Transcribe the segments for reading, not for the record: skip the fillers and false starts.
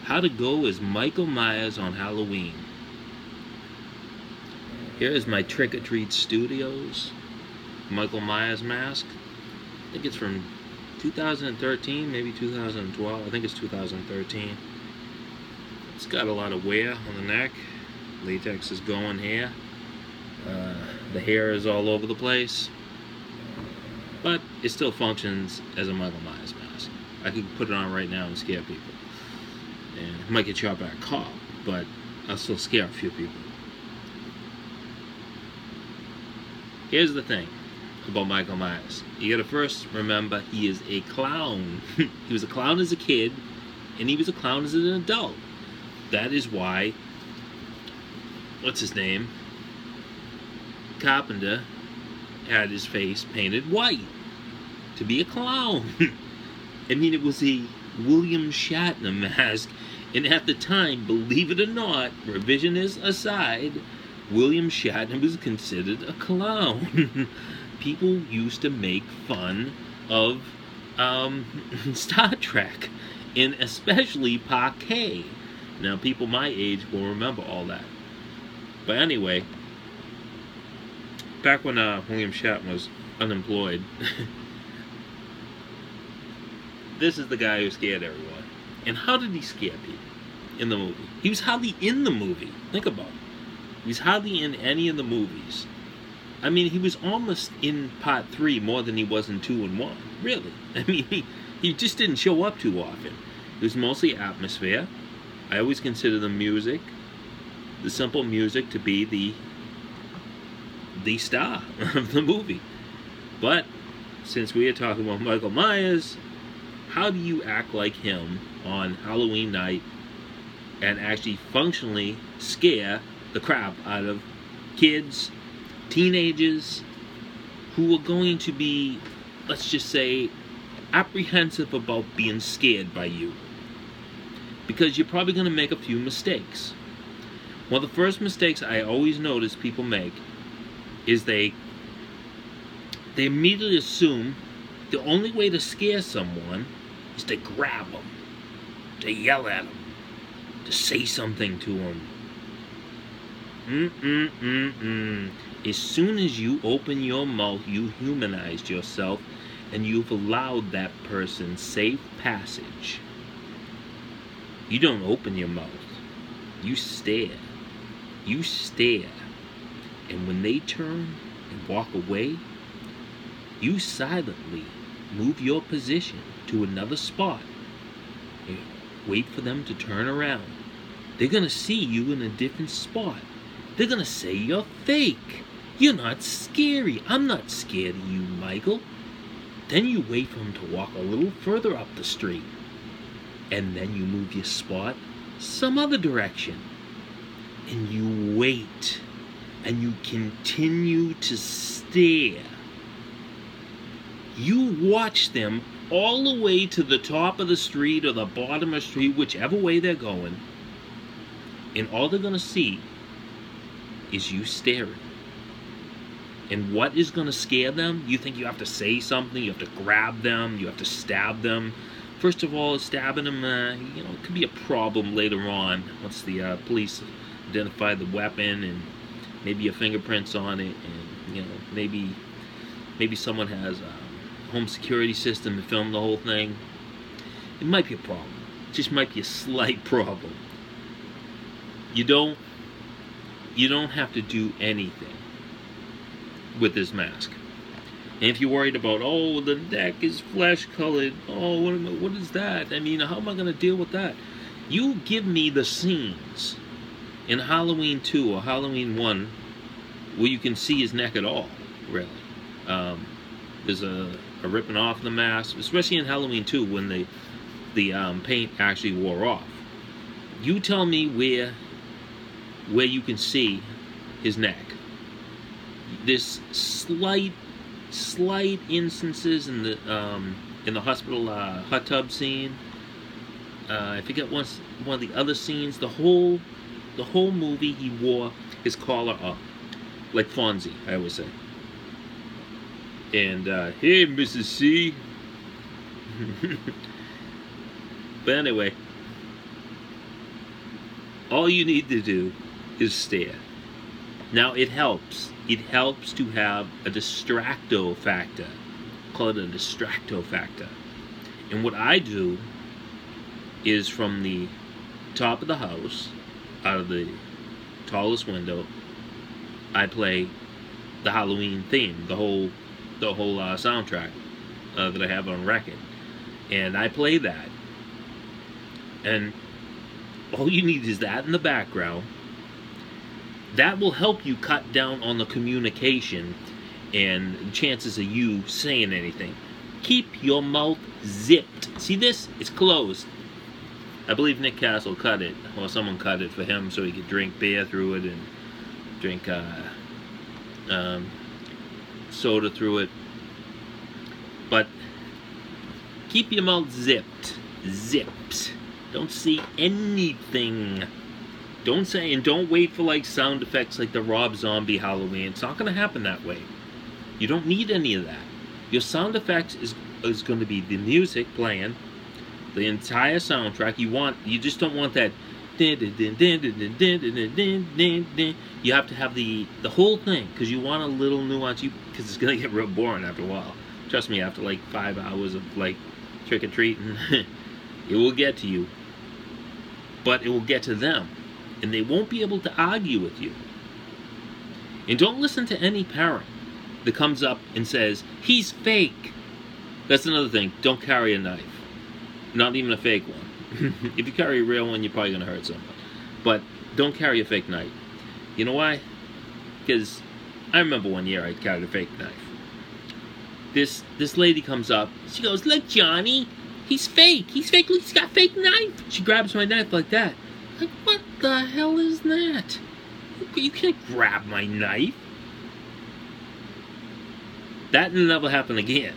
How to go as Michael Myers on Halloween. Here is my Trick or Treat Studios Michael Myers mask. I think it's from 2013, maybe 2012. I think it's 2013. It's got a lot of wear on the neck. Latex is going here. The hair is all over the place. But it still functions as a Michael Myers mask. I could put it on right now and scare people. And it might get shot by a cop, but I'll still scare a few people. Here's the thing about Michael Myers. You gotta first remember he is a clown. He was a clown as a kid, and he was a clown as an adult. That is why, what's his name? Carpenter had his face painted white to be a clown. I mean, it was a William Shatner mask, and at the time, believe it or not, revisionist aside, William Shatner was considered a clown. People used to make fun of Star Trek, and especially Parquet. Now, people my age will remember all that. But anyway, back when William Shatner was unemployed, this is the guy who scared everyone. And how did he scare people in the movie? He was hardly in the movie. Think about it. He was hardly in any of the movies. I mean, he was almost in part 3 more than he was in 2 and 1. Really. I mean, he just didn't show up too often. It was mostly atmosphere. I always consider the music, the simple music, to be the star of the movie. But since we are talking about Michael Myers, how do you act like him on Halloween night and actually functionally scare the crap out of kids, teenagers, who are going to be, let's just say, apprehensive about being scared by you? Because you're probably going to make a few mistakes. One of the first mistakes I always notice people make is they immediately assume the only way to scare someone is to grab them, to yell at them, to say something to them. As soon as you open your mouth, you humanized yourself, and you've allowed that person safe passage. You don't open your mouth. You stare. You stare. And when they turn and walk away, you silently move your position to another spot. And wait for them to turn around. They're going to see you in a different spot. They're going to say you're fake. You're not scary. I'm not scared of you, Michael. Then you wait for them to walk a little further up the street. And then you move your spot some other direction. And you wait. And you continue to stare. You watch them all the way to the top of the street or the bottom of the street, whichever way they're going. And all they're going to see is you staring. And what is going to scare them? You think you have to say something, you have to grab them, you have to stab them. First of all, stabbing them, it could be a problem later on once the police identify the weapon and maybe your fingerprints on it, and maybe someone has a home security system to film the whole thing. It might be a problem. It just might be a slight problem. You don't have to do anything with this mask. And if you're worried about, oh, the neck is flesh colored, oh, what is that? I mean, how am I going to deal with that? You give me the scenes in Halloween 2 or Halloween 1 where you can see his neck at all, really. There's a ripping off the mask, especially in Halloween 2 when the paint actually wore off. You tell me where you can see his neck. There's slight instances in the hospital hot tub scene. I forget one of the other scenes. The whole movie he wore his collar up, like Fonzie, I always say. And hey, Mrs. C. But anyway, All you need to do is stare. Now it helps. It helps to have a distracto factor. Call it a distracto factor. And what I do is from the top of the house, out of the tallest window, I play the Halloween theme, the whole soundtrack that I have on record, and I play that. And all you need is that in the background. That will help you cut down on the communication and chances of you saying anything. Keep your mouth zipped. See this? It's closed. I believe Nick Castle cut it, or someone cut it for him so he could drink beer through it and drink soda through it. But keep your mouth zipped. Zipped. Don't see anything. Don't say, and don't wait for like sound effects like the Rob Zombie Halloween. It's not going to happen that way. You don't need any of that. Your sound effects is going to be the music playing, the entire soundtrack. You just don't want that. You have to have the whole thing, because you want a little nuance. Because it's going to get real boring after a while. Trust me, after like 5 hours of like trick or treating, it will get to you. But it will get to them. And they won't be able to argue with you. And don't listen to any parent that comes up and says, he's fake. That's another thing. Don't carry a knife. Not even a fake one. If you carry a real one, you're probably going to hurt someone. But don't carry a fake knife. You know why? Because I remember one year I carried a fake knife. This lady comes up. She goes, look, Johnny, he's fake. He's fake. Look, he's got a fake knife. She grabs my knife like that. Like, what the hell is that? You can't grab my knife. That will never happen again,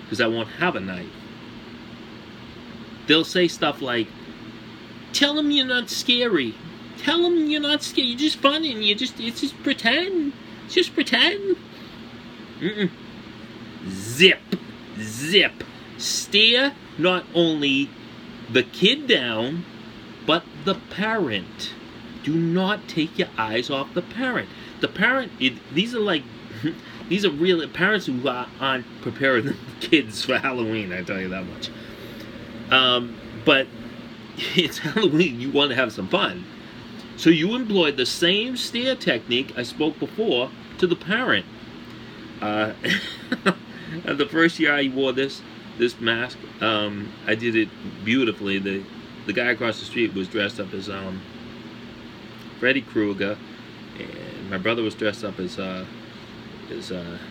because I won't have a knife. They'll say stuff like, tell them you're not scary. Tell them you're not scary. You're just fun, and it's just pretend. It's just pretend. Zip. Zip. Stare not only the kid down, but the parent. Do not take your eyes off the parent. The parent, these are really parents who aren't preparing the kids for Halloween, I tell you that much. But it's Halloween, you want to have some fun. So you employ the same stare technique I spoke before to the parent. The first year I wore this mask, I did it beautifully. The guy across the street was dressed up as Freddy Krueger, and my brother was dressed up as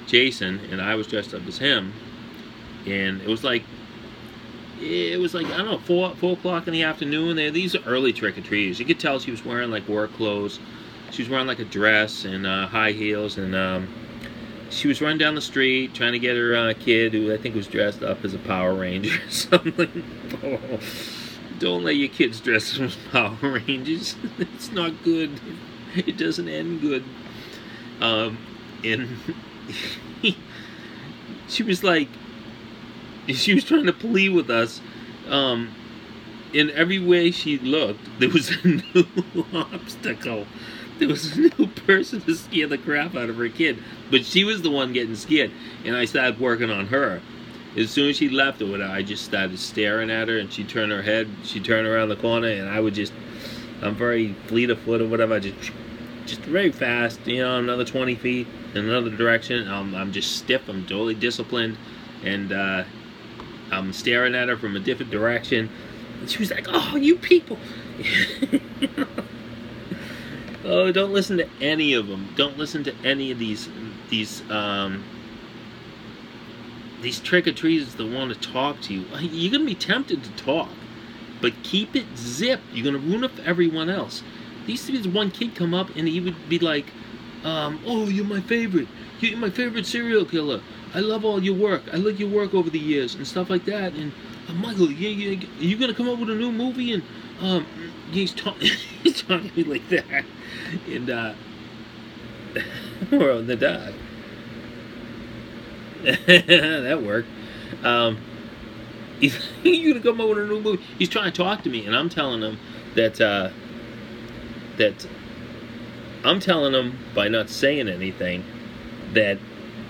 Jason, and I was dressed up as him. And it was like I don't know, 4 o'clock in the afternoon. These are early trick-or-treaters. You could tell she was wearing like work clothes. She was wearing like a dress and high heels, and she was running down the street trying to get her kid, who I think was dressed up as a Power Ranger or something. Oh, don't let your kids dress as Power Rangers. It's not good. It doesn't end good. And she was like, she was trying to plead with us. In every way she looked, there was a new obstacle. There was a new person to scare the crap out of her kid. But she was the one getting scared. And I started working on her. As soon as she left or whatever, I just started staring at her, and she'd turn her head, she'd turn around the corner, and I would just, I'm very fleet of foot or whatever, just very fast, you know, another 20 feet in another direction. I'm just stiff, I'm totally disciplined, and I'm staring at her from a different direction. And she was like, oh, you people. Oh, don't listen to any of them. Don't listen to any of these trick-or-treaters that want to talk to you. You're going to be tempted to talk, but keep it zipped. You're going to ruin it for everyone else. These days, one kid come up and he would be like, oh, you're my favorite. You're my favorite serial killer. I love all your work. I like your work over the years and stuff like that. And Michael, are you going to come up with a new movie? And he's talking to me like that. And or on the dog. That worked. He's gonna come up with a new movie. He's trying to talk to me, and I'm telling him that that I'm telling him by not saying anything that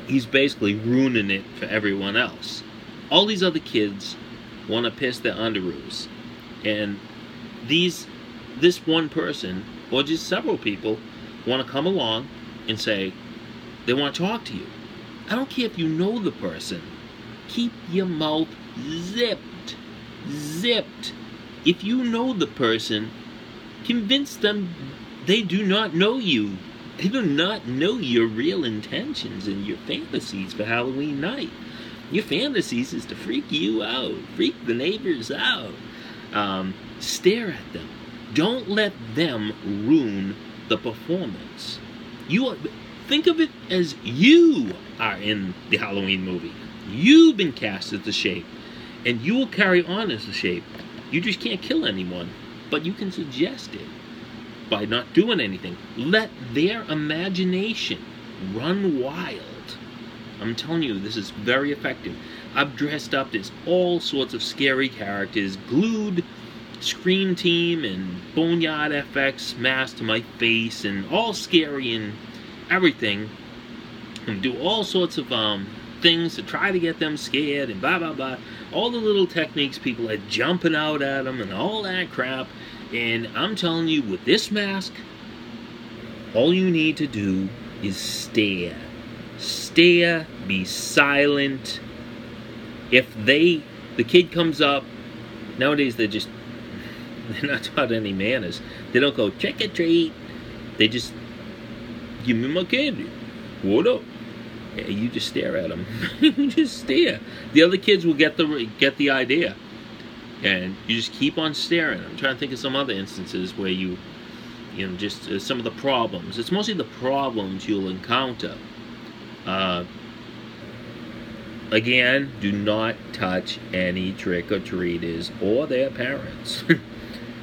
he's basically ruining it for everyone else. All these other kids want to piss their underoos, and this one person, or just several people, want to come along and say they want to talk to you. I don't care if you know the person. Keep your mouth zipped. Zipped. If you know the person, convince them they do not know you. They do not know your real intentions and your fantasies for Halloween night. Your fantasies is to freak you out, freak the neighbors out. Stare at them. Don't let them ruin the performance. Think of it as you are in the Halloween movie. You've been cast as the shape, and you will carry on as the shape. You just can't kill anyone, but you can suggest it by not doing anything. Let their imagination run wild. I'm telling you, this is very effective. I've dressed up as all sorts of scary characters, glued Scream Team and Boneyard FX masks to my face, and all scary and everything, and do all sorts of things to try to get them scared and blah blah blah. All the little techniques people are jumping out at them and all that crap. And I'm telling you, with this mask, all you need to do is stare. Stare, be silent. If the kid comes up, nowadays they're not taught any manners. They don't go trick or treat. They just give me my candy. What up? Yeah, you just stare at them. You just stare. The other kids will get the idea, and you just keep on staring. I'm trying to think of some other instances where you know, just some of the problems. It's mostly the problems you'll encounter. Again, do not touch any trick-or-treaters or their parents.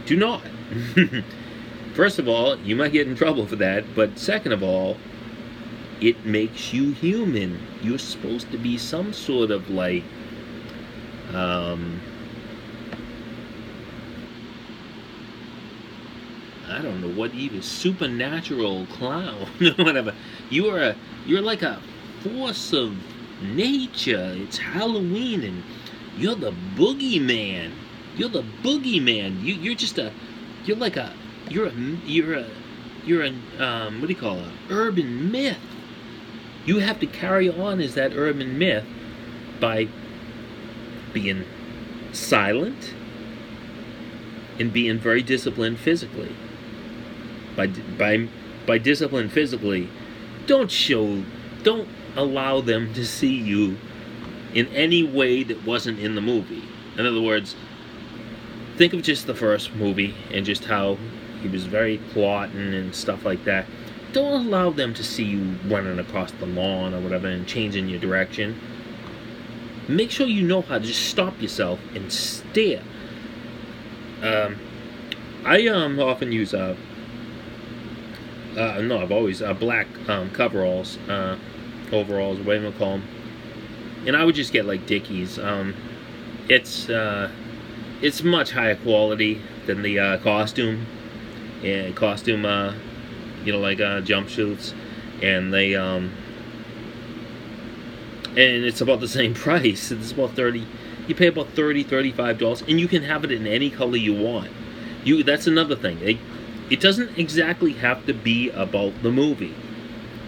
Do not. First of all, you might get in trouble for that, but second of all, it makes you human. You're supposed to be some sort of like, I don't know what even, supernatural clown, whatever. You're like a force of nature. It's Halloween, and you're the boogeyman. You're the boogeyman. You're an what do you call it? Urban myth. You have to carry on as that urban myth by being silent and being very disciplined physically. By disciplined physically, don't allow them to see you in any way that wasn't in the movie. In other words, think of just the first movie and just how he was very plotting and stuff like that. Don't allow them to see you running across the lawn or whatever and changing your direction. Make sure you know how to just stop yourself and stare. I often use I've always black coveralls, overalls, whatever you call them, and I would just get like Dickies. It's much higher quality than the costume. And costume, you know, like jumpsuits, and they and it's about the same price. It's about $30. You pay about $35, and you can have it in any color you want. That's another thing. It doesn't exactly have to be about the movie.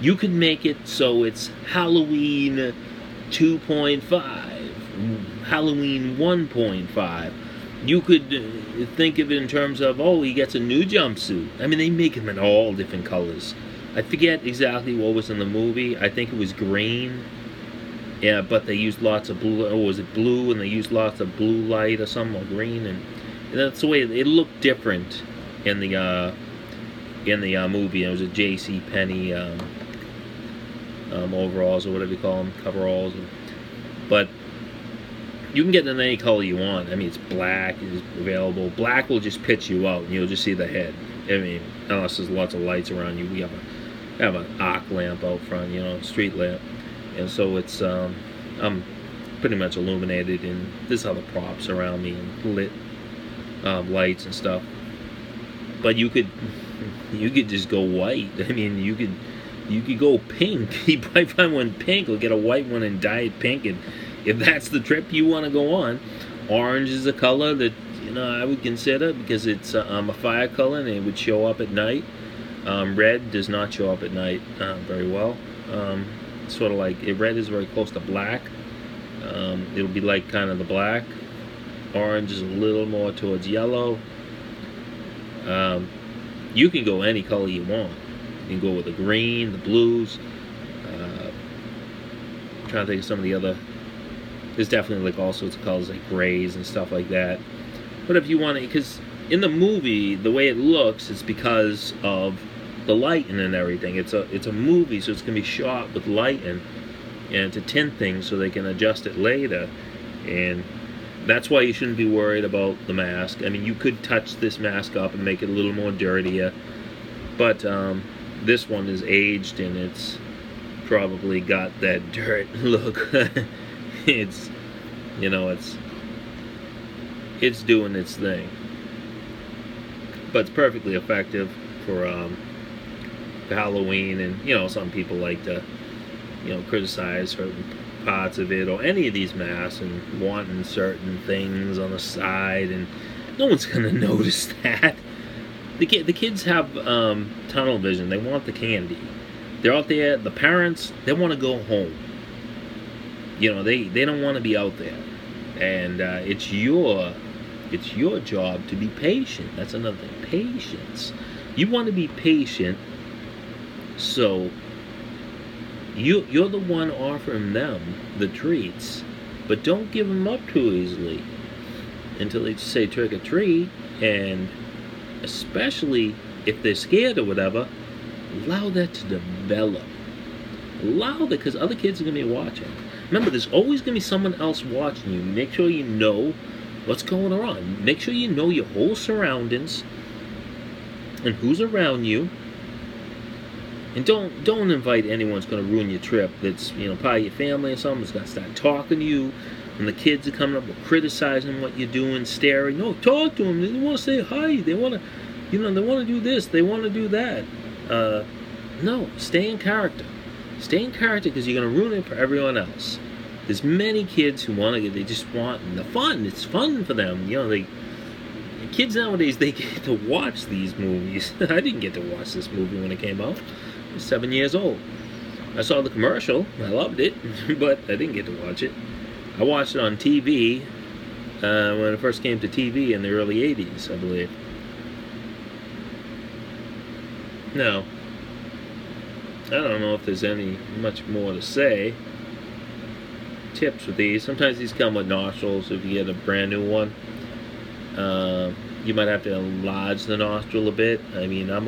You can make it so it's Halloween 2.5, Halloween 1.5. You could think of it in terms of, oh, he gets a new jumpsuit. I mean, they make them in all different colors. I forget exactly what was in the movie. I think it was green. Yeah, but they used lots of blue. Or was it blue? And they used lots of blue light or something, or green. And that's the way it looked different in the movie. It was a J.C. Penney overalls, or whatever you call them, coveralls. But you can get it in any color you want. I mean, it's black is available. Black will just pitch you out, and you'll just see the head. I mean, unless there's lots of lights around you. We have an arc lamp out front, you know, street lamp, and so it's I'm pretty much illuminated, and there's other props around me and lit lights and stuff. But you could You could just go white. I mean, you could go pink. You might find one pink, or get a white one and dye it pink. And if that's the trip you want to go on, orange is a color that I would consider, because it's a fire color and it would show up at night. Red does not show up at night very well. Sort of like red is very close to black. It'll be like kind of the black. Orange is a little more towards yellow. You can go any color you want. You can go with the green, the blues. I'm trying to think of some of the other. There's definitely like all sorts of colors like grays and stuff like that. But if you want to, because in the movie, the way it looks, it's because of the lighting and everything. It's a movie, so it's gonna be shot with lighting, and it's a tint thing, so they can adjust it later. And that's why you shouldn't be worried about the mask. I mean, you could touch this mask up and make it a little more dirtier, but this one is aged and it's probably got that dirt look. It's it's doing its thing, but it's perfectly effective for Halloween. And some people like to criticize certain parts of it, or any of these masks, and wanting certain things on the side, and no one's gonna notice that. The kids have tunnel vision. They want the candy. They're out there. The parents, they want to go home. They don't want to be out there. And it's your job to be patient. That's another thing. Patience. You want to be patient, so you're the one offering them the treats, but don't give them up too easily until they say trick or treat. And especially if they're scared or whatever, allow that to develop. Allow that, because other kids are going to be watching. Remember, there's always going to be someone else watching you. Make sure you know what's going on. Make sure you know your whole surroundings and who's around you. And don't invite anyone that's going to ruin your trip, that's part of your family or something, that's going to start talking to you. And the kids are coming up with criticizing what you're doing, staring. No, talk to them. They want to say hi. They want to, they want to do this. They want to do that. No, stay in character. Stay in character, because you're going to ruin it for everyone else. There's many kids who they just want the fun. It's fun for them. Kids nowadays, they get to watch these movies. I didn't get to watch this movie when it came out. I was 7 years old. I saw the commercial. I loved it, but I didn't get to watch it. I watched it on TV when it first came to TV in the early 80s, I believe. Now, I don't know if there's much more to say. Tips with these. Sometimes these come with nostrils if you get a brand new one. You might have to enlarge the nostril a bit. I mean, I'm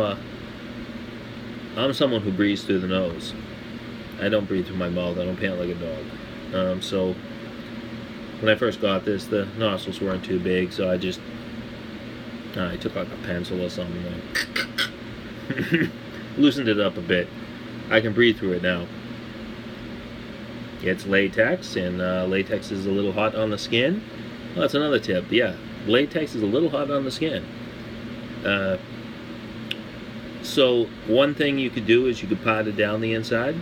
someone who breathes through the nose. I don't breathe through my mouth. I don't pant like a dog. So when I first got this, the nostrils weren't too big, so I took like a pencil or something, and loosened it up a bit. I can breathe through it now. It's latex, and latex is a little hot on the skin. Well, that's another tip. Yeah, latex is a little hot on the skin. So one thing you could do is you could pat it down the inside,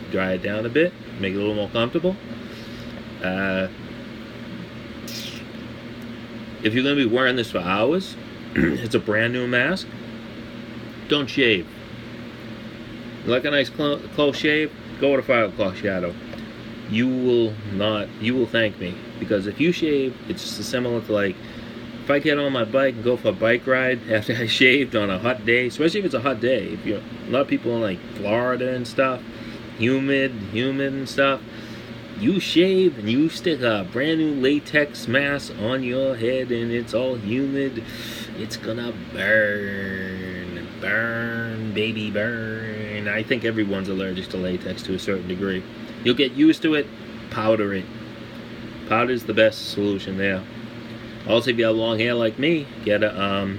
dry it down a bit, make it a little more comfortable. If you're going to be wearing this for hours, it's a brand new mask, don't shave. You like a nice close shave? Go with a 5 o'clock shadow. You will thank me, because if you shave, it's just similar to like if I get on my bike and go for a bike ride after I shaved on a hot day, especially if it's a hot day. If a lot of people in like Florida and stuff, humid and stuff, you shave and you stick a brand new latex mask on your head and it's all humid, it's gonna burn, baby, burn. I think everyone's allergic to latex to a certain degree. You'll get used to it, powder it. Powder's the best solution there. Also, if you have long hair like me, get a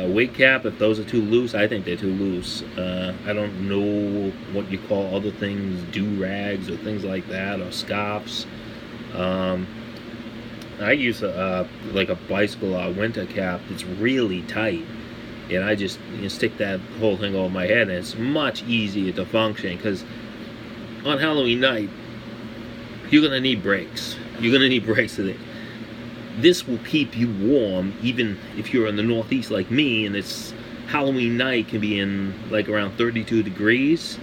wig cap. If those are too loose, I think they're too loose. I don't know what you call other things, do-rags or things like that, or scarves. I use like a bicycle winter cap that's really tight. and I just stick that whole thing over my head, and it's much easier to function, because on Halloween night you're gonna need breaks. You're gonna need breaks today. This will keep you warm, even if you're in the Northeast like me, and it's Halloween night can be in like around 32 degrees,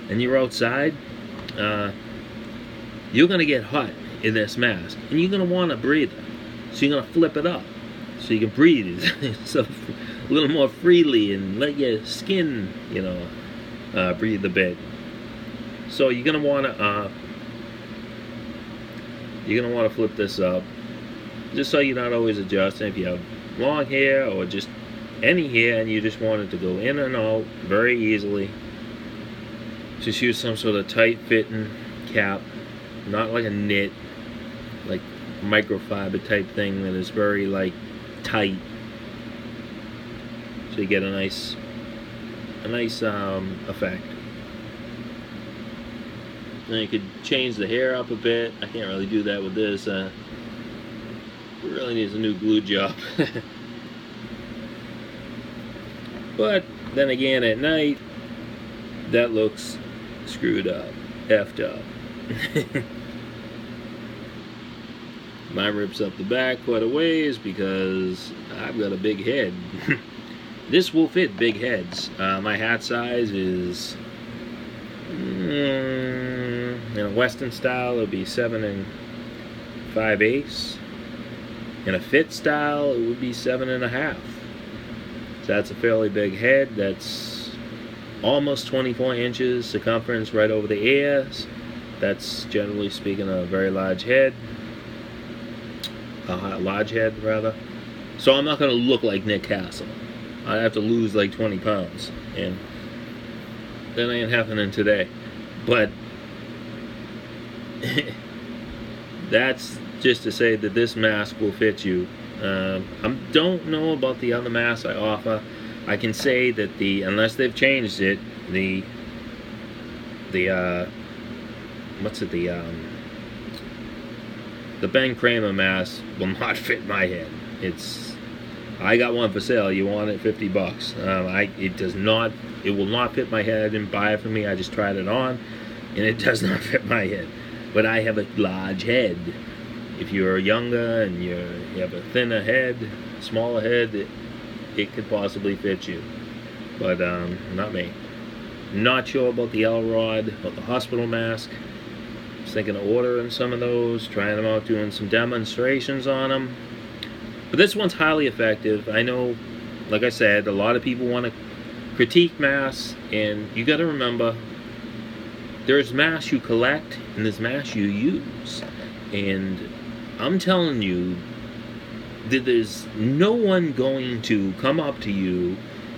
and you're outside. You're gonna get hot in this mask, and you're gonna want to breathe it. So you're gonna flip it up so you can breathe so a little more freely and let your skin, breathe a bit. So you're gonna want to flip this up, just so you're not always adjusting. If you have long hair or just any hair and you just want it to go in and out very easily, just use some sort of tight fitting cap, not like a knit, like microfiber type thing that is very like tight, so you get a nice effect. And you could change the hair up a bit. I can't really do that with this. It really needs a new glue job. But then again, at night, that looks screwed up, effed up. Mine rips up the back quite a ways because I've got a big head. This will fit big heads. My hat size is, in a Western style, it would be 7 5/8. In a fit style, it would be 7 1/2. So that's a fairly big head. That's almost 24 inches circumference right over the ears. That's, generally speaking, a very large head. A large head, rather. So I'm not going to look like Nick Castle. I have to lose like 20 pounds, and that ain't happening today. But that's just to say that this mask will fit you. I don't know about the other masks I offer. I can say that unless they've changed it, the Ben Kramer mask will not fit my head. I got one for sale. You want it? $50. It will not fit my head. I didn't buy it for me. I just tried it on, and it does not fit my head. But I have a large head. If you're younger and you have a thinner head, smaller head, it could possibly fit you. But not me. Not sure about the L-Rod, about the hospital mask. I was thinking of ordering some of those, trying them out, doing some demonstrations on them. But this one's highly effective. I know, like I said, a lot of people want to critique masks, and you got to remember, there's masks you collect and there's masks you use. And I'm telling you that there's no one going to come up to you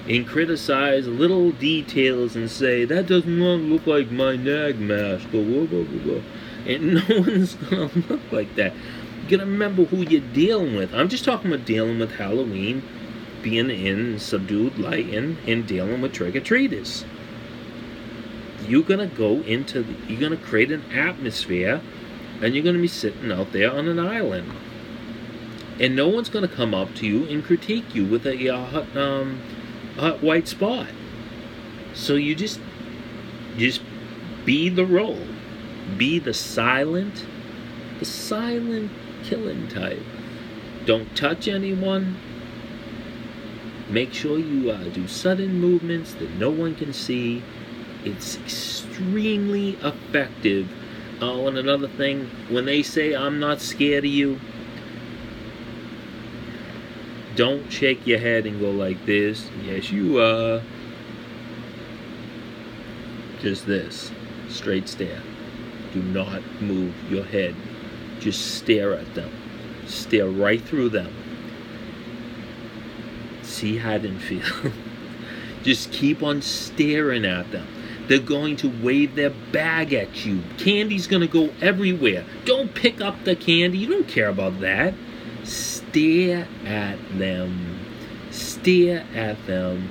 and criticize little details and say, that does not look like my NAG mask, or blah, blah, blah, blah. And no one's going to look like that. You gotta remember who you're dealing with. I'm just talking about dealing with Halloween, being in subdued light, and dealing with trick-or-treaters. You're gonna you're gonna create an atmosphere, and you're gonna be sitting out there on an island. And no one's gonna come up to you and critique you with a hot white spot. So you just be the role. Be the silent killing type. Don't touch anyone. Make sure you do sudden movements that no one can see. It's extremely effective. Oh, and another thing, when they say, I'm not scared of you, don't shake your head and go like this. Yes, you are. Just this. Straight stare. Do not move your head. Just stare at them. Stare right through them. See how they feel. Just keep on staring at them. They're going to wave their bag at you. Candy's going to go everywhere. Don't pick up the candy. You don't care about that. Stare at them. Stare at them.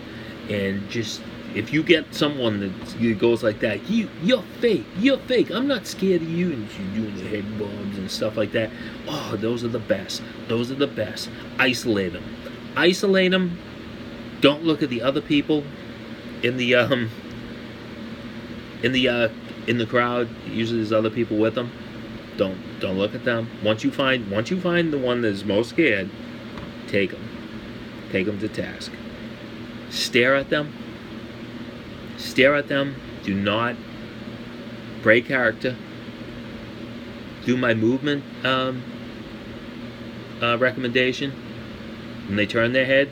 And just, if you get someone that goes like that, you're fake. You're fake. I'm not scared of you. And you're doing the head bobs and stuff like that. Oh, those are the best. Those are the best. Isolate them. Isolate them. Don't look at the other people in the in the crowd. Usually there's other people with them. Don't look at them. Once you find the one that's most scared, take them. Take them to task. Stare at them. Stare at them. Do not break character. Do my movement recommendation. When they turn their head,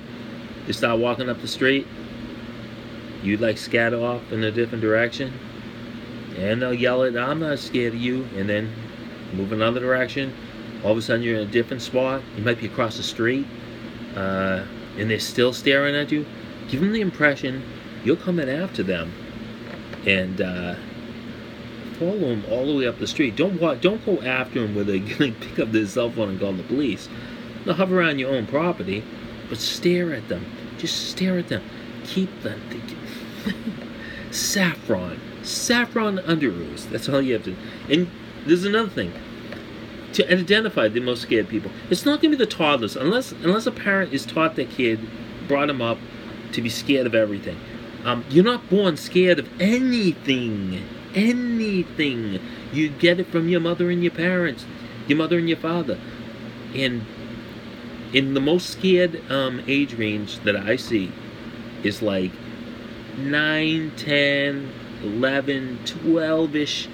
they start walking up the street, you like scatter off in a different direction, and they'll yell at, I'm not scared of you, and then move another direction. All of a sudden you're in a different spot. You might be across the street, and they're still staring at you. Give them the impression you're coming after them, and follow them all the way up the street. Don't go after them where they're gonna pick up their cell phone and call the police. Now hover around your own property, but stare at them. Just stare at them. Keep them thinking. Saffron underoos. That's all you have to. And there's another thing to identify the most scared people. It's not going to be the toddlers, unless a parent is taught their kid, brought them up to be scared of everything. You're not born scared of anything. Anything. You get it from your mother and your parents, your mother and your father. And in the most scared age range that I see is like 9, 10, 11, 12-ish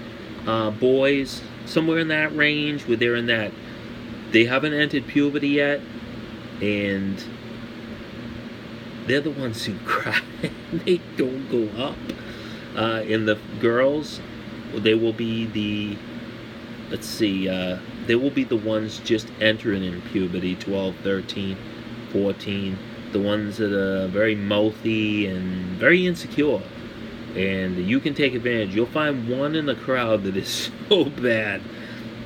boys, somewhere in that range where they're in that, they haven't entered puberty yet, and they're the ones who cry. They don't go up. In the girls, they will be the, they will be the ones just entering in puberty, 12, 13, 14, the ones that are very mouthy and very insecure. And you can take advantage. You'll find one in the crowd that is so bad.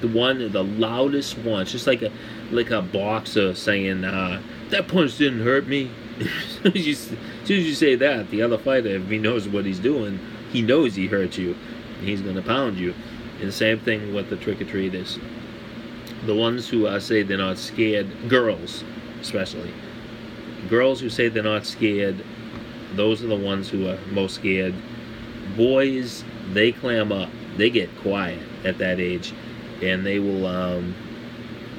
The loudest one. It's just like a boxer saying, that punch didn't hurt me. As soon as you say that, the other fighter, if he knows what he's doing, he knows he hurt you, and he's going to pound you. And the same thing with the trick-or-treaters. The ones who say they're not scared, girls especially, girls who say they're not scared, those are the ones who are most scared. Boys, they clam up. They get quiet at that age, and they will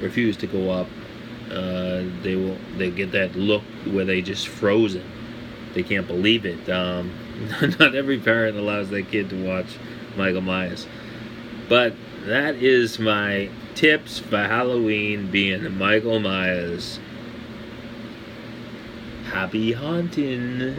refuse to go up. They get that look where they just frozen. They can't believe it. Not every parent allows their kid to watch Michael Myers. But that is my tips for Halloween being Michael Myers. Happy haunting.